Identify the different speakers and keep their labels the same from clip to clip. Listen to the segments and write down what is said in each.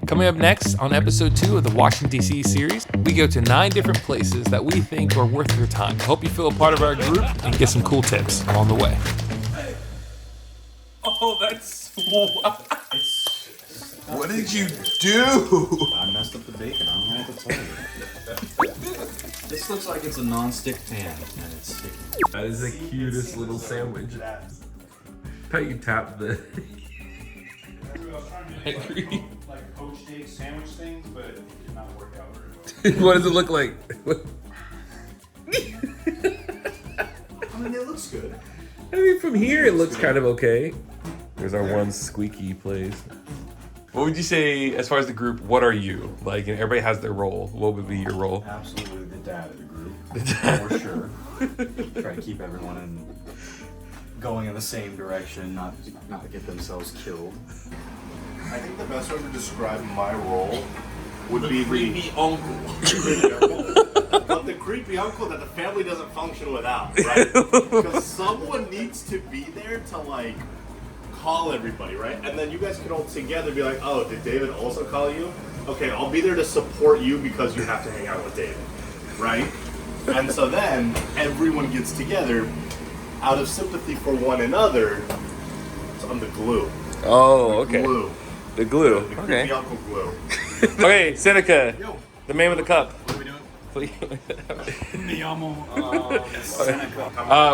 Speaker 1: Coming up next on episode 2 of the Washington, D.C. series, we go to 9 different places that we think are worth your time. Hope you feel a part of our group and get some cool tips along the way. Oh, that's...
Speaker 2: What did you do?
Speaker 3: I messed up the bacon. I don't know what to tell you. This looks like it's a non-stick pan and it's sticky.
Speaker 1: That is the cutest little sandwich. How you tap the...
Speaker 4: like poached egg sandwich things, but it did not work out very well.
Speaker 1: What does it look like?
Speaker 3: I mean, it looks good.
Speaker 1: I mean, from here it looks kind of okay. There's our one squeaky place. What would you say, as far as the group, what are you? Like, and everybody has their role. What would be your role?
Speaker 3: Absolutely the dad of the group. The dad. For sure. Try to keep everyone going in the same direction, not get themselves killed.
Speaker 2: I think the best way to describe my role would be
Speaker 5: creepy uncle. But the creepy uncle that the family doesn't function without, right? Because someone needs to be there to like call everybody, right? And then you guys can all together be like, oh, did David also call you? Okay, I'll be there to support you because you have to hang out with David, right? And so then everyone gets together out of sympathy for one another. So I'm the glue.
Speaker 1: Oh, okay.
Speaker 5: Glue.
Speaker 1: The glue.
Speaker 5: The
Speaker 1: Okay.
Speaker 5: creepy uncle glue.
Speaker 1: Okay, Seneca.
Speaker 5: Yo.
Speaker 1: The man with the cup.
Speaker 5: What are we doing?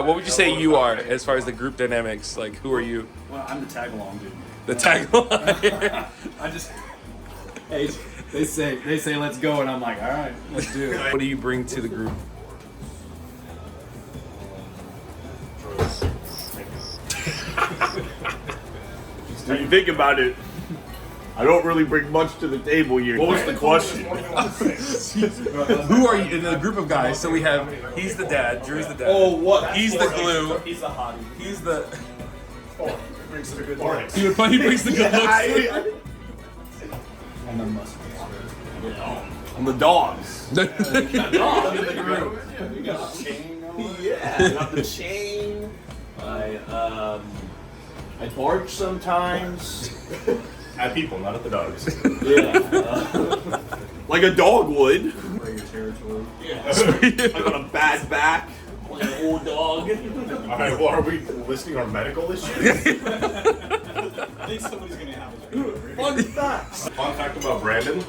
Speaker 1: What would you say you are as far as the group dynamics? Like, who are you?
Speaker 3: Well, I'm the tag-along dude.
Speaker 1: The tagline.
Speaker 3: I just, hey, they say let's go, and I'm like, all right, let's do it.
Speaker 1: What do you bring to the group?
Speaker 5: When you think about it, I don't really bring much to the table here. What was the question?
Speaker 1: Who are you in the group of guys? So we have, he's the dad, Drew's the dad.
Speaker 5: Oh, what?
Speaker 1: He's the glue.
Speaker 3: He's a hottie.
Speaker 1: He's the...
Speaker 5: Brings the good looks.
Speaker 1: He brings the good looks.
Speaker 3: And the mustard.
Speaker 5: I'm the dogs.
Speaker 3: You got a chain on?
Speaker 5: Yeah, got the chain. I bark sometimes. At people, not at the dogs.
Speaker 3: Yeah.
Speaker 5: Like a dog would.
Speaker 3: For your territory.
Speaker 5: Yeah. I got a bad back.
Speaker 3: Like an old dog.
Speaker 5: Alright, well, are we listing our medical issues?
Speaker 3: I think somebody's gonna have a
Speaker 5: Fun facts. Fun fact about Brandon.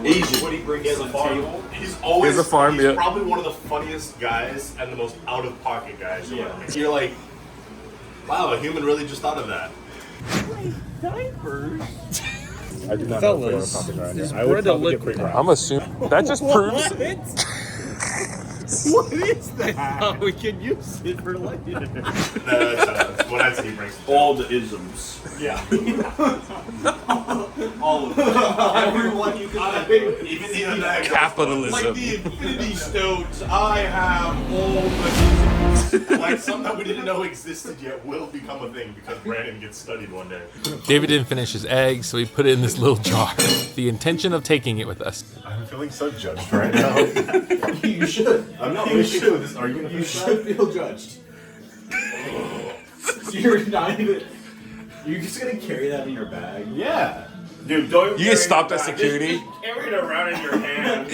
Speaker 5: Asian. What he brings to the table. He's always
Speaker 1: He has a farm,
Speaker 5: he's
Speaker 1: yeah.
Speaker 5: probably one of the funniest guys and the most out-of-pocket guys you'll ever meet. You're like, wow, a human really just thought of that.
Speaker 2: I do not know if I would probably get pretty
Speaker 1: I'm assuming that just proves.
Speaker 5: What is that? We can use it for later. That's what I say. He brings all the isms. Yeah. All of them. Everyone you can even the
Speaker 1: Capitalism.
Speaker 5: Like the Infinity Stones, I have all the isms. Like some that we didn't know existed yet will become a thing because Brandon gets studied one day.
Speaker 1: David didn't finish his egg, so he put it in this little jar. The intention of taking it with us.
Speaker 2: I'm feeling so judged right now.
Speaker 3: You should.
Speaker 5: I'm not wishing for this argument.
Speaker 3: You should feel judged. You're not even. You're just gonna carry that in your bag.
Speaker 5: Yeah. Dude, don't
Speaker 1: You get stopped at security.
Speaker 5: Just carry it around in your hand.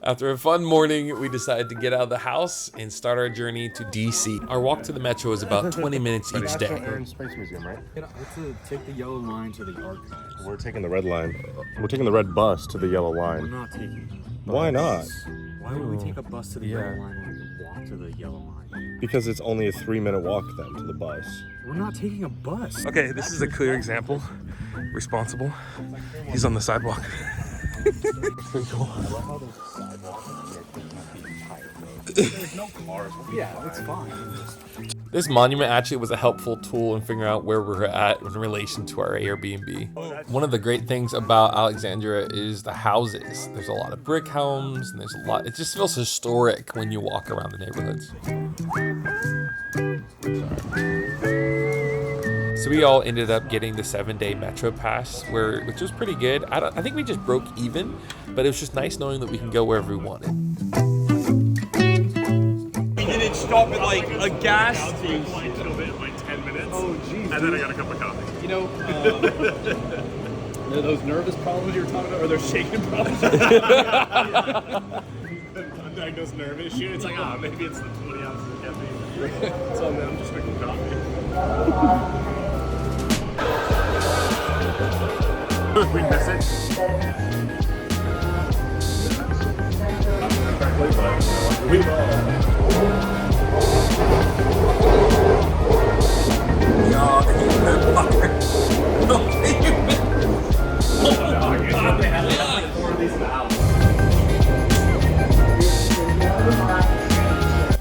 Speaker 1: After a fun morning, we decided to get out of the house and start our journey to DC. Our walk to the metro is about 20 minutes each day.
Speaker 2: Space Museum, right?
Speaker 3: Let's take the yellow line to the archives.
Speaker 2: We're taking the red line. We're taking the red bus to the yellow
Speaker 3: We're
Speaker 2: line.
Speaker 3: not taking.
Speaker 2: Why not?
Speaker 3: Why would we take a bus to the yellow line when we walk to the yellow line?
Speaker 2: Because it's only a 3-minute walk then to the bus.
Speaker 3: We're not taking a bus.
Speaker 1: Okay, this is a clear example. Responsible. He's on the sidewalk. Pretty cool.
Speaker 3: There's no cars. Yeah, it's fine.
Speaker 1: This monument actually was a helpful tool in figuring out where we're at in relation to our Airbnb. One of the great things about Alexandria is the houses. There's a lot of brick homes, and there's a lot. It just feels historic when you walk around the neighborhoods. So we all ended up getting the 7-day Metro Pass, which was pretty good. I think we just broke even, but it was just nice knowing that we can go wherever we wanted.
Speaker 6: We didn't stop at like a gas station.
Speaker 5: Like 10 minutes.
Speaker 6: Oh, jeez.
Speaker 5: And then I got a cup of coffee.
Speaker 6: You know,
Speaker 7: Are those nervous problems you were talking about, or those shaking problems? Undiagnosed nerve issue. It's like, maybe it's the 20 ounces of caffeine. It's on them, just drinking coffee.
Speaker 5: We miss it. We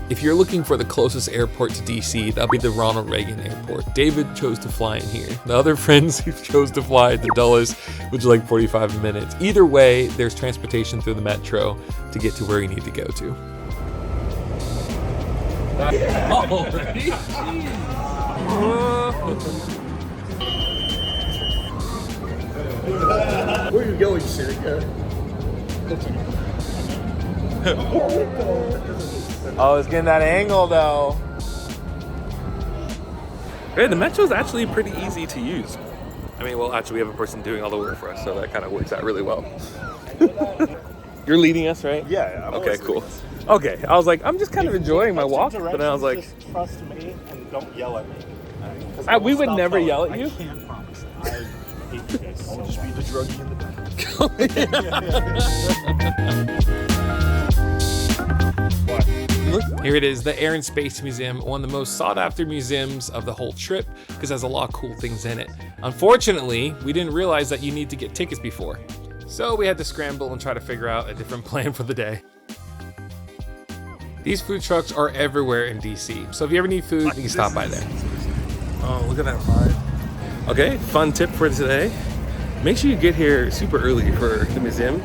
Speaker 1: If you're looking for the closest airport to DC, that'll be the Ronald Reagan Airport. David chose to fly in here. The other friends chose to fly to Dulles, which is like 45 minutes. Either way, there's transportation through the metro to get to where you need to go to.
Speaker 7: Already? Where are you going, Seneca?
Speaker 1: Oh, it's getting that angle though. Hey, the metro's actually pretty easy to use. I mean, well, actually, we have a person doing all the work for us, so that kind of works out really well. You're leading us, right?
Speaker 5: Yeah. I'm
Speaker 1: Okay, cool. Okay, I was like, I'm just kind of enjoying my walk, but then I was like,
Speaker 5: just trust me and don't yell at me.
Speaker 1: we would never yell at you.
Speaker 5: I can't promise. I hate you guys. I'll just be the druggie in the back.
Speaker 1: Here it is, the Air and Space Museum, one of the most sought after museums of the whole trip because it has a lot of cool things in it. Unfortunately, we didn't realize that you need to get tickets before. So we had to scramble and try to figure out a different plan for the day. These food trucks are everywhere in DC, so if you ever need food, you can stop by there. Oh, look at that vibe. Okay, fun tip for today. Make sure you get here super early for the museum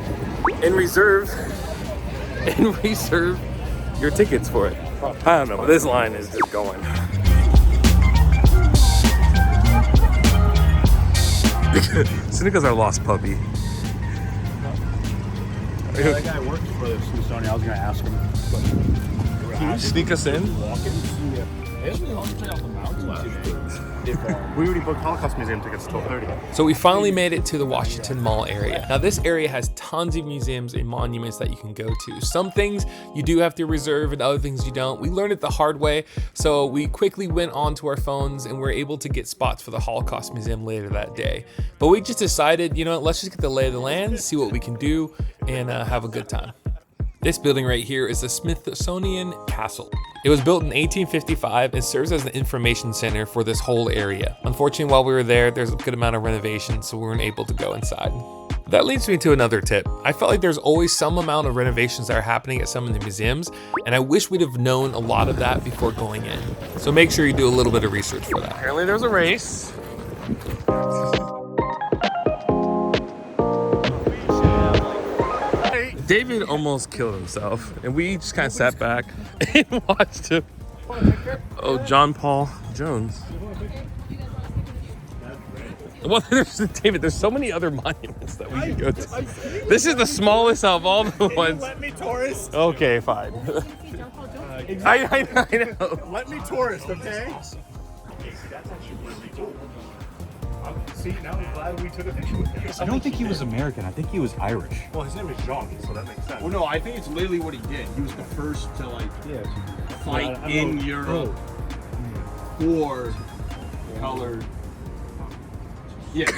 Speaker 1: and reserve your tickets for it. I don't know, but this line is just going. Seneca's our lost puppy.
Speaker 7: Yeah, that guy worked for the Smithsonian. I was going to ask him.
Speaker 1: Can you sneak us in?
Speaker 5: We already booked Holocaust Museum tickets till 30.
Speaker 1: So we finally made it to the Washington Mall area. Now this area has tons of museums and monuments that you can go to. Some things you do have to reserve and other things you don't. We learned it the hard way, so we quickly went onto our phones and were able to get spots for the Holocaust Museum later that day. But we just decided, you know, let's just get the lay of the land, see what we can do, and have a good time. This building right here is the Smithsonian Castle. It was built in 1855 and serves as an information center for this whole area. Unfortunately, while we were there, there's a good amount of renovation, so we weren't able to go inside. That leads me to another tip. I felt like there's always some amount of renovations that are happening at some of the museums, and I wish we'd have known a lot of that before going in. So make sure you do a little bit of research for that. Apparently there's a race. David almost killed himself, and we just kind of sat back and watched him. Oh, John Paul Jones. Well, David, there's so many other monuments that we could go to. This is the smallest of all the ones.
Speaker 5: Let me tourist.
Speaker 1: Okay, fine. I know.
Speaker 5: Let me tourist, okay? That's actually really cool. See, now I'm glad we took a picture with him.
Speaker 3: I don't think he was American. I think he was Irish.
Speaker 5: Well, his name is Jean, so that makes sense.
Speaker 7: Well, no, I think it's literally what he did. He was the first to, like, fight in Europe for colored. Yeah,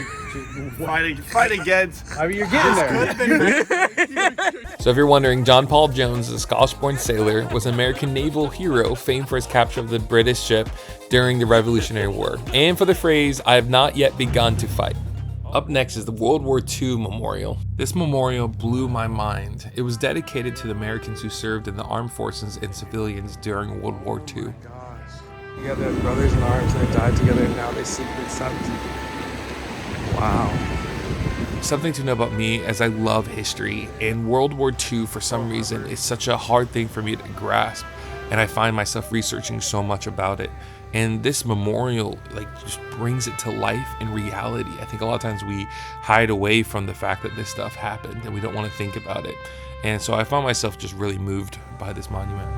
Speaker 5: Fight against.
Speaker 7: I mean, you're getting there.
Speaker 1: So if you're wondering, John Paul Jones, a Scottish-born sailor, was an American naval hero famed for his capture of the British ship during the Revolutionary War, and for the phrase, "I have not yet begun to fight." Up next is the World War II Memorial. This memorial blew my mind. It was dedicated to the Americans who served in the armed forces and civilians during World War II.
Speaker 8: You got the brothers in arms and they died together and now they sleep in sons.
Speaker 1: Wow. Something to know about me as I love history, and World War II for some reason is such a hard thing for me to grasp, and I find myself researching so much about it. And this memorial just brings it to life in reality. I think a lot of times we hide away from the fact that this stuff happened and we don't want to think about it. And so I found myself just really moved by this monument.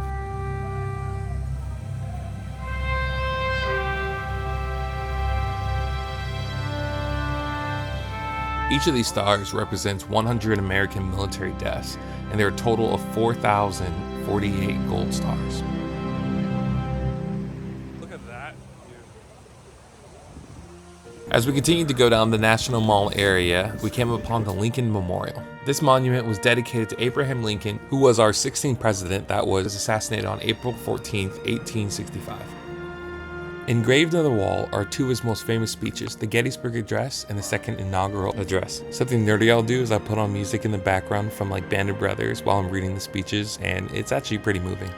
Speaker 1: Each of these stars represents 100 American military deaths, and there are a total of 4,048 gold stars.
Speaker 8: Look at that.
Speaker 1: As we continued to go down the National Mall area, we came upon the Lincoln Memorial. This monument was dedicated to Abraham Lincoln, who was our 16th president that was assassinated on April 14th, 1865. Engraved on the wall are two of his most famous speeches, the Gettysburg Address and the second inaugural address. Something nerdy I'll do is I put on music in the background from like Band of Brothers while I'm reading the speeches, and it's actually pretty moving.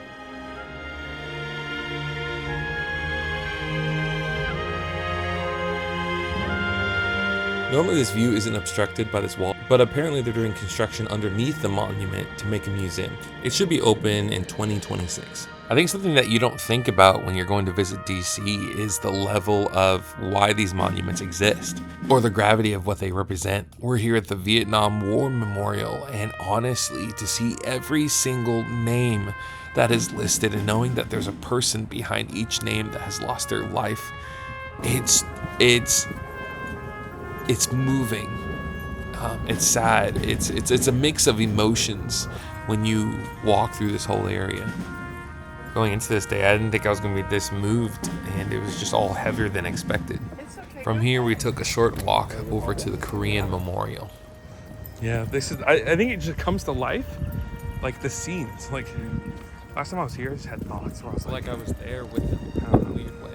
Speaker 1: Normally this view isn't obstructed by this wall, but apparently they're doing construction underneath the monument to make a museum. It should be open in 2026. I think something that you don't think about when you're going to visit DC is the level of why these monuments exist, or the gravity of what they represent. We're here at the Vietnam War Memorial, and honestly, to see every single name that is listed and knowing that there's a person behind each name that has lost their life, it's moving. It's sad. It's a mix of emotions when you walk through this whole area. Going into this day, I didn't think I was going to be this moved, and it was just all heavier than expected. From here, we took a short walk over to the Korean Memorial.
Speaker 8: Yeah, this is. I think it just comes to life, like the scenes. Like last time I was here, I just had thoughts where I was
Speaker 1: Like I was there with them, kind of in a weird way.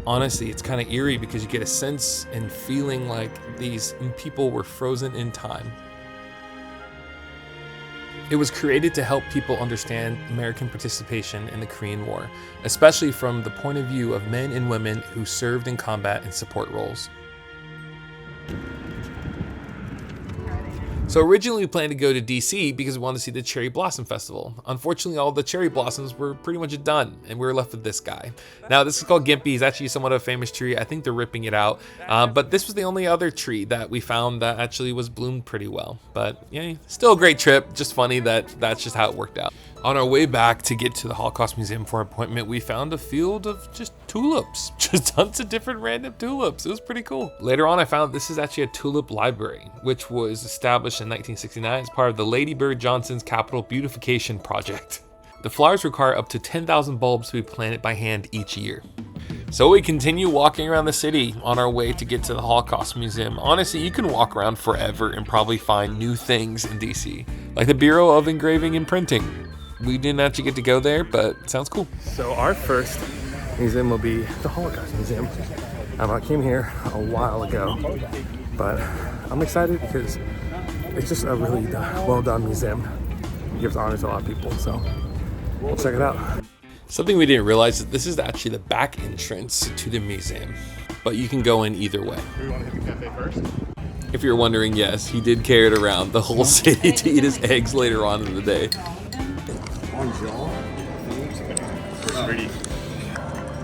Speaker 1: Honestly, it's kind of eerie because you get a sense and feeling like these people were frozen in time. It was created to help people understand American participation in the Korean War, especially from the point of view of men and women who served in combat and support roles. So originally we planned to go to DC because we wanted to see the Cherry Blossom Festival. Unfortunately, all the cherry blossoms were pretty much done, and we were left with this guy. Now, this is called Gimpy. He's actually somewhat of a famous tree. I think they're ripping it out. But this was the only other tree that we found that actually was bloomed pretty well. But yeah, still a great trip. Just funny that that's just how it worked out. On our way back to get to the Holocaust Museum for our appointment, we found a field of just tulips. Just tons of different random tulips. It was pretty cool. Later on, I found this is actually a tulip library, which was established in 1969 as part of the Lady Bird Johnson's Capital Beautification Project. The flowers require up to 10,000 bulbs to be planted by hand each year. So we continue walking around the city on our way to get to the Holocaust Museum. Honestly, you can walk around forever and probably find new things in DC, like the Bureau of Engraving and Printing. We didn't actually get to go there, but it sounds cool.
Speaker 8: So our first museum will be the Holocaust Museum. I came here a while ago, but I'm excited because it's just a really well done museum. It gives honor to a lot of people, so we'll check it out.
Speaker 1: Something we didn't realize is this is actually the back entrance to the museum, but you can go in either way.
Speaker 2: Do we want to hit the cafe first?
Speaker 1: If you're wondering, yes, he did carry it around the whole city to eat his eggs later on in the day.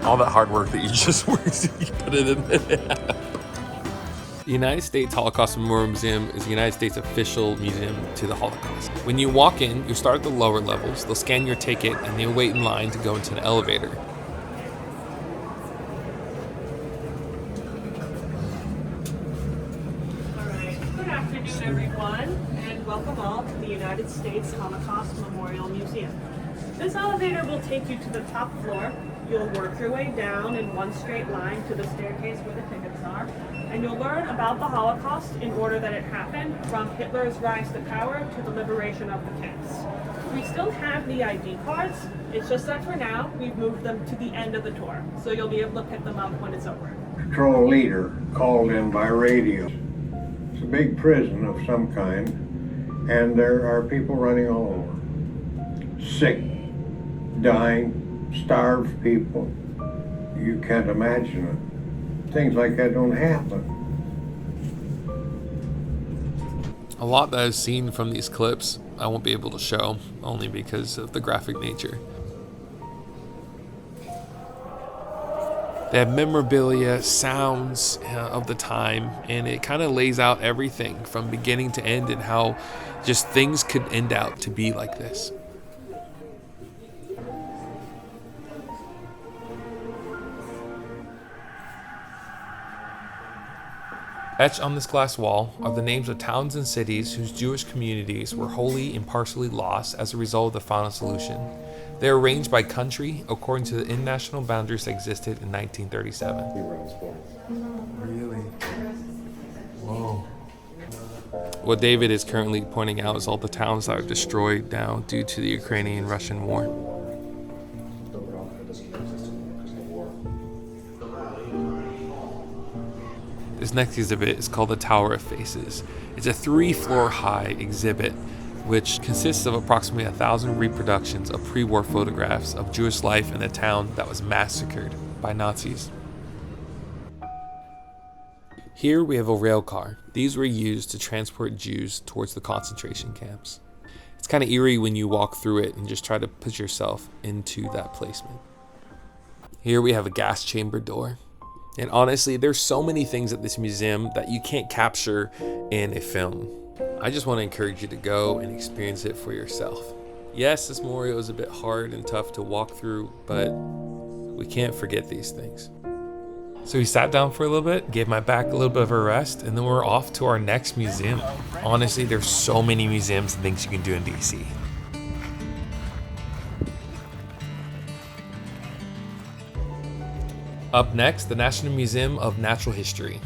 Speaker 1: All that hard work that you just worked, you put it in there. The United States Holocaust Memorial Museum is the United States official museum to the Holocaust. When you walk in, you start at the lower levels, they'll scan your ticket, and you'll wait in line to go into an elevator.
Speaker 9: Good afternoon, everyone, and welcome all to the United States Holocaust Memorial Museum. This elevator will take you to the top floor. You'll work your way down in one straight line to the staircase where the tickets are, and you'll learn about the Holocaust in order that it happened, from Hitler's rise to power to the liberation of the camps. We still have the ID cards, it's just that for now, we've moved them to the end of the tour, so you'll be able to pick them up when it's over.
Speaker 10: Patrol leader called in by radio. It's a big prison of some kind, and there are people running all over. Sick, dying, starved people. You can't imagine it. Things like that don't happen.
Speaker 1: A lot that I've seen from these clips I won't be able to show, only because of the graphic nature. They have memorabilia, sounds of the time, and it kind of lays out everything from beginning to end and how just things could end out to be like this. Etched on this glass wall are the names of towns and cities whose Jewish communities were wholly and partially lost as a result of the final solution. They are arranged by country according to the international boundaries that existed in 1937.
Speaker 3: Really? Whoa.
Speaker 1: What David is currently pointing out is all the towns that are destroyed now due to the Ukrainian-Russian war. This next exhibit is called the Tower of Faces. It's a 3-floor high exhibit which consists of approximately 1,000 reproductions of pre-war photographs of Jewish life in a town that was massacred by Nazis. Here we have a rail car. These were used to transport Jews towards the concentration camps. It's kind of eerie when you walk through it and just try to put yourself into that placement. Here we have a gas chamber door. And honestly, there's so many things at this museum that you can't capture in a film. I just want to encourage you to go and experience it for yourself. Yes, this memorial is a bit hard and tough to walk through, but we can't forget these things. So we sat down for a little bit, gave my back a little bit of a rest, and then we're off to our next museum. Honestly, there's so many museums and things you can do in DC. Up next, the National Museum of Natural History.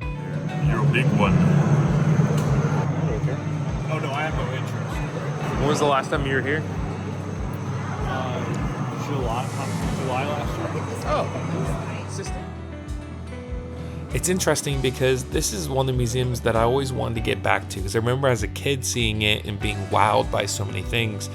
Speaker 4: You're a big one. Oh no, I have no interest.
Speaker 1: When was the last time you were here?
Speaker 7: July last year.
Speaker 1: Oh, system. It's interesting because this is one of the museums that I always wanted to get back to, because I remember as a kid seeing it and being wowed by so many things.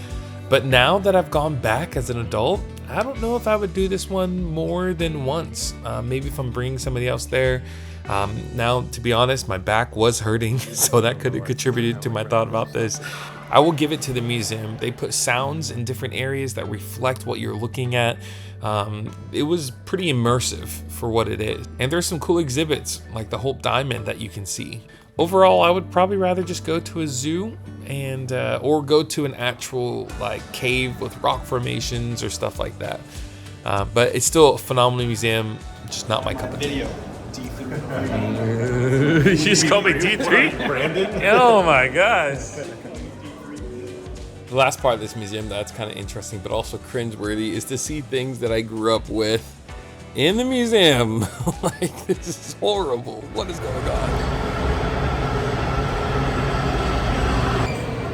Speaker 1: But now that I've gone back as an adult, I don't know if I would do this one more than once. Maybe if I'm bringing somebody else there. Now, to be honest, my back was hurting, so that could have contributed to my thought about this. I will give it to the museum. They put sounds in different areas that reflect what you're looking at. It was pretty immersive for what it is. And there's some cool exhibits like the Hope Diamond that you can see. Overall, I would probably rather just go to a zoo and or go to an actual like cave with rock formations or stuff like that. But it's still a phenomenal museum, just not my cup of tea. You just called me D3?
Speaker 5: Brandon?
Speaker 1: Oh my gosh. The last part of this museum that's kind of interesting but also cringeworthy is to see things that I grew up with in the museum. Like, this is horrible. What is going on?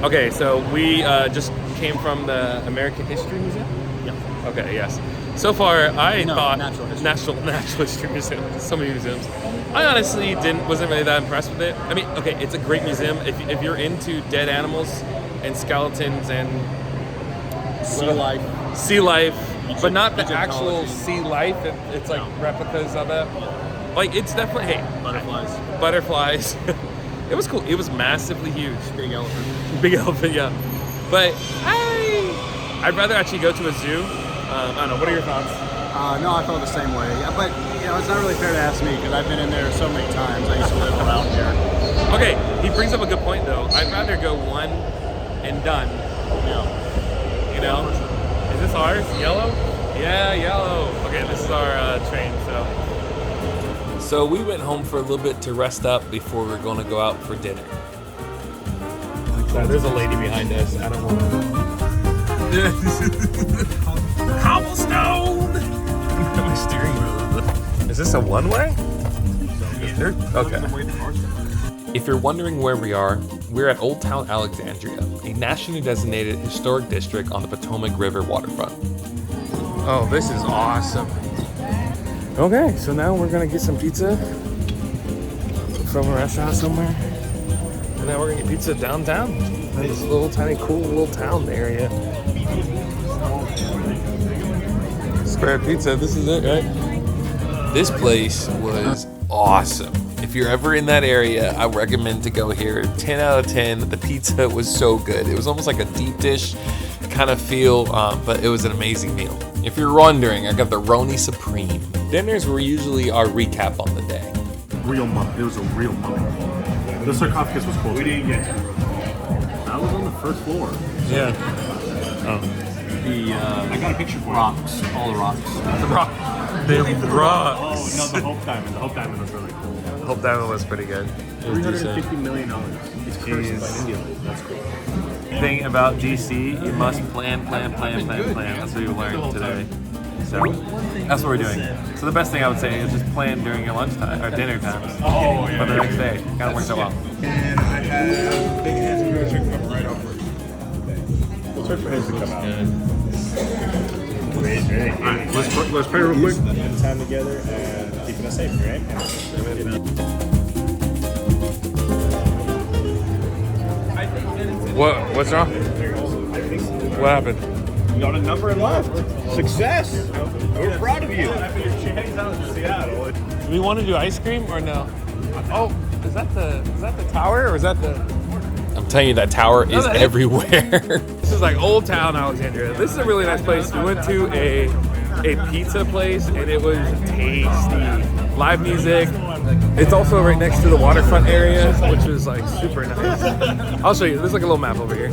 Speaker 1: Okay, so we just came from the American History Museum?
Speaker 7: Yeah.
Speaker 1: Okay, yes. So far, I thought
Speaker 7: Natural History.
Speaker 1: Natural History Museum. So many museums. I honestly wasn't really that impressed with it. I mean, okay, it's a great museum if you're into dead animals and skeletons and sea life, but not the actual sea life. It's like replicas of it. Like, it's definitely butterflies. It was cool. It was massively huge. Big elephant, yeah. But I'd rather actually go to a zoo. I don't know. What are your thoughts?
Speaker 7: No, I felt the same way. Yeah, but it's not really fair to ask me because I've been in there so many times. I used to live around here.
Speaker 1: Okay, he brings up a good point though. I'd rather go one and done.
Speaker 7: Yeah.
Speaker 1: You know? Is this ours? Yellow? Yeah, yellow. Okay, this is our train, So we went home for a little bit to rest up before we were going to go out for dinner. There's a lady behind us. I don't want to. Cobblestone! My steering wheel. Is this a one-way? Okay. If you're wondering where we are, we're at Old Town Alexandria, a nationally designated historic district on the Potomac River waterfront. Oh, this is awesome. Okay, so now we're gonna get some pizza from a restaurant somewhere. And now we're gonna get pizza downtown. This little tiny cool little town area. Square pizza, this is it, right? This place was awesome. If you're ever in that area, I recommend to go here. 10 out of 10. The pizza was so good. It was almost like a deep dish kind of feel, but it was an amazing meal. If you're wondering, I got the Roni Supreme. Dinners were usually our recap on the day.
Speaker 5: Real mummy. It was a real mummy. The sarcophagus was cool.
Speaker 4: We didn't get to it.
Speaker 5: That was on the first floor.
Speaker 1: Yeah. Oh.
Speaker 7: the I got a picture for rocks, all the rocks.
Speaker 8: The rock. The rocks.
Speaker 7: Oh no, the Hope Diamond. The Hope Diamond was really cool.
Speaker 8: Hope Diamond was pretty good.
Speaker 7: $350 million. It's cursed by India. That's cool.
Speaker 8: Thing about DC, you must plan. That's what you learned today. So that's what we're doing. So the best thing I would say is just plan during your lunchtime or dinner times.
Speaker 7: Oh, yeah.
Speaker 8: For the next day. Kind of works out well.
Speaker 4: And I have big hands and go check them right over.
Speaker 2: Let's wait for his to come out.
Speaker 4: Let's pray real quick.
Speaker 2: Spending time together and keeping us safe, right?
Speaker 8: What's wrong? What happened?
Speaker 4: You got a number left. Success. We're proud of you.
Speaker 2: She hangs out in Seattle.
Speaker 8: Do we want to do ice cream or no? Oh, is that the tower or is that the?
Speaker 1: I'm telling you, that tower is everywhere.
Speaker 8: This is like Old Town Alexandria. This is a really nice place. We went to a pizza place and it was tasty. Live music. It's also right next to the waterfront area, which is like super nice. I'll show you. There's like a little map over here.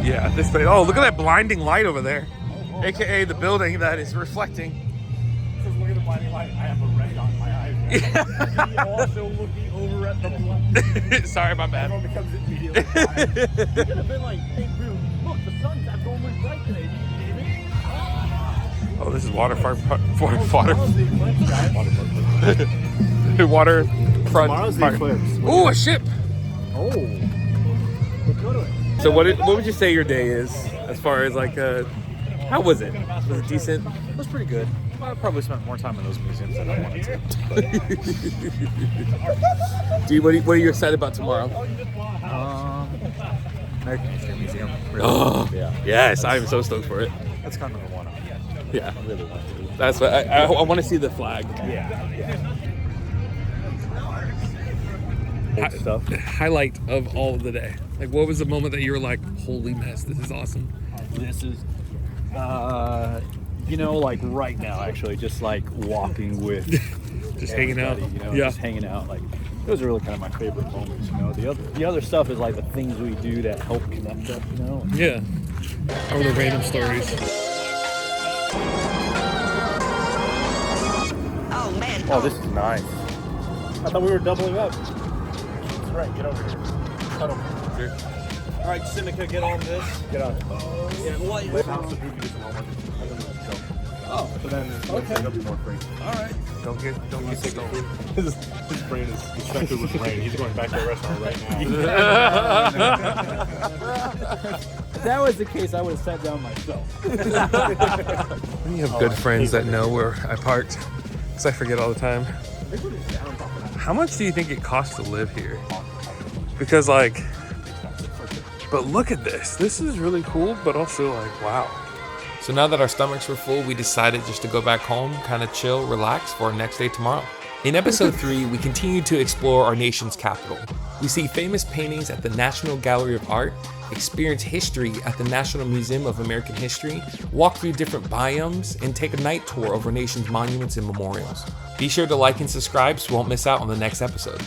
Speaker 8: Yeah, this place. Oh, look at that blinding light over there. AKA the building that is reflecting.
Speaker 2: Look at the blinding light. I have a red on my eye.
Speaker 8: Yeah.
Speaker 2: Also looking over at the blood.
Speaker 8: Sorry, my bad.
Speaker 2: Everyone becomes immediately blind. You could have been like, hey, dude, look, the sun's abnormally bright today.
Speaker 8: Oh, this is waterfront. Waterfront.
Speaker 2: Tomorrow's the eclipse.
Speaker 8: Ooh, a ship.
Speaker 2: Oh. Let's go to it.
Speaker 8: So what would you say your day is as far as like how was it? Was it decent?
Speaker 3: It was pretty good. I probably spent more time in those museums than I wanted to.
Speaker 8: Dude, what are you excited about tomorrow?
Speaker 3: American History Museum. Really.
Speaker 8: Oh,
Speaker 3: yeah.
Speaker 8: Yes, I am so stoked for it.
Speaker 3: That's kind of the one.
Speaker 8: Yeah.
Speaker 3: I really want to.
Speaker 8: That's what I want to see the flag.
Speaker 3: Yeah.
Speaker 8: Stuff. Highlight of all of the day. Like, what was the moment that you were like, holy mess, this is awesome?
Speaker 3: This is, like right now, actually, just like walking with,
Speaker 8: just hanging out.
Speaker 3: Just hanging out. Like, those are really kind of my favorite moments. The other stuff is like the things we do that help connect us.
Speaker 8: Yeah. Or the random stories.
Speaker 11: Oh man.
Speaker 2: Oh, this is nice. I thought we were doubling up. That's right. Get over here. Cut over.
Speaker 8: Sure.
Speaker 7: All right, Seneca, get on this.
Speaker 2: Get on.
Speaker 7: Yeah, what?
Speaker 2: Oh, so then it'll be more free.
Speaker 7: All right.
Speaker 8: Don't get stolen.
Speaker 2: His brain is infected with rain. He's going back to the restaurant right now.
Speaker 3: If that was the case, I would have sat down myself.
Speaker 8: You have good friends that know where I parked, because I forget all the time. How much do you think it costs to live here? Because but look at this. This is really cool, but also like, wow.
Speaker 1: So now that our stomachs were full, we decided just to go back home, kind of chill, relax for our next day tomorrow. In episode 3, we continue to explore our nation's capital. We see famous paintings at the National Gallery of Art, experience history at the National Museum of American History, walk through different biomes, and take a night tour of our nation's monuments and memorials. Be sure to like and subscribe so you won't miss out on the next episode.